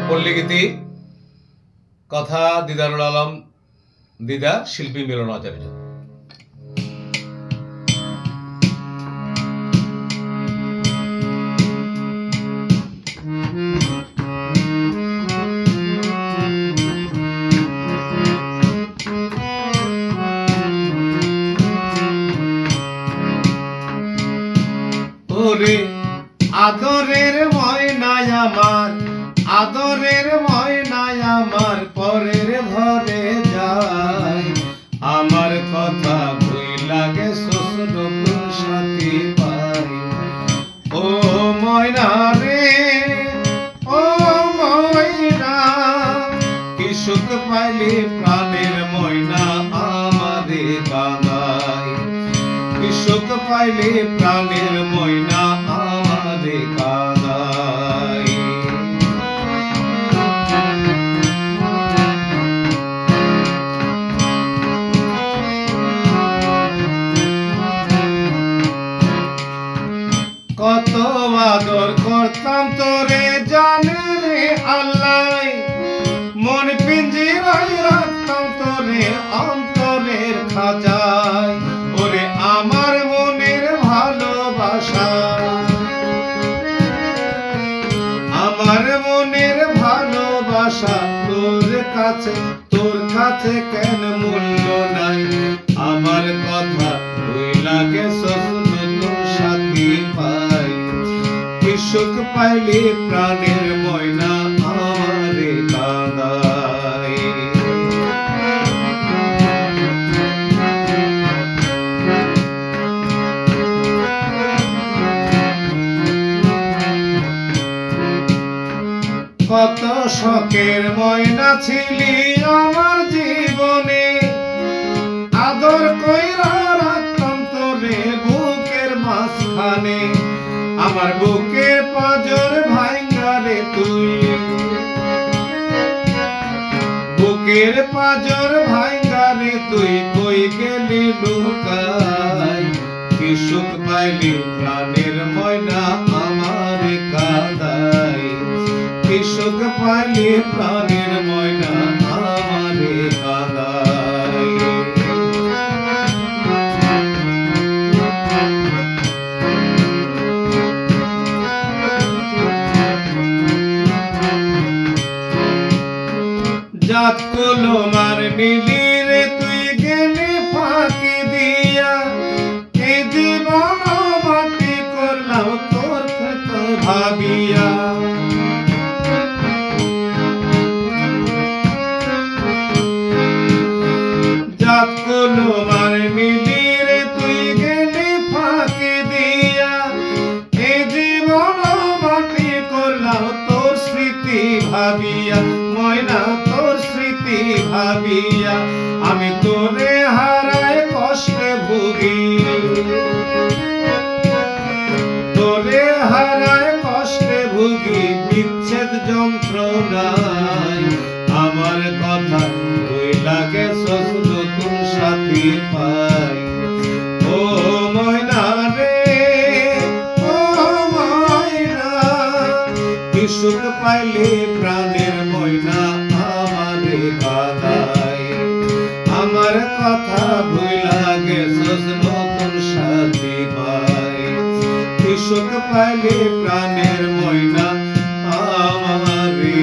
পল্লীগীতি কথা দিদারুল আলম দিদা, শিল্পী মিলন আচার্য। ওরে আদরের ময়নায় আমার, আদরের ময়নায় আমার পরের ঘরে যায়। আমার কথা ভুই লাগে শ্বশুর সাথী পাই। ও ময়না রে, ও ময়না, কি সুখ পাইলি প্রাণের ময়না আমারে কাঁদায়। কি সুখ পাইলি প্রাণের ময়না আমারে কাঁদায়। কত আদর করতাম তোরে জানে রে আল্লাহ, মন পিঞ্জিরায় রাখতাম তোরে অন্তরের খাঁচায়। ওরে আমার মনের ভালোবাসা, আমার মনের ভালোবাসা তোর কাছে, তোর কাছে কেন মূল্য নাই। আমার কথা ওই লাগে শ্বশুর সাথী পাই। কি সুখ পাইলি প্রাণের ময়না আমারে কাঁদায়। কত শখের ময়না ছিলি আমার জীবনে, আদর কইরা রাখতাম তোরে বুকের মাঝখানে। আমার বুকের পাঁজর ভাঙা রে তুই, বুকের পাঁজর ভাঙা রে তুই কই গেলি লুকাই। কি সুখ পাইলি প্রাণের ময়না আমারে কাঁদায়। কি সুখ পাইলি প্রাণের ময়না আমারে কাঁদায়। জাত কলমার নিলি রে তুই গেলি ফাঁকি দিয়া। এই জীবন মাটি করলাম তোর কথা ভাবিয়া। জাত কলমার নিলি রে তুই গেলি ফাঁকি দিয়া। এই জীবন মাটি করলাম তোর স্মৃতি ভাবিয়া। ময়না তোর স্মৃতি ভাবিয়া আমি তোরে হারায় কষ্টে ভুগি। তোরে হারায় কষ্টে ভুগি বিচ্ছেদ যন্ত্রণায়। আমার কথা তুই লাগে শ্বশুর সাথী পাই। ও ময়না রে, ও ময়না, কি সুখ পাইলি প্রাণের ময়না আমারে কাঁদায়। আমার কথা ভুই লাগে শ্বশুর সাথী পাই। কি সুখ পাইলি প্রাণের ময়না আমারে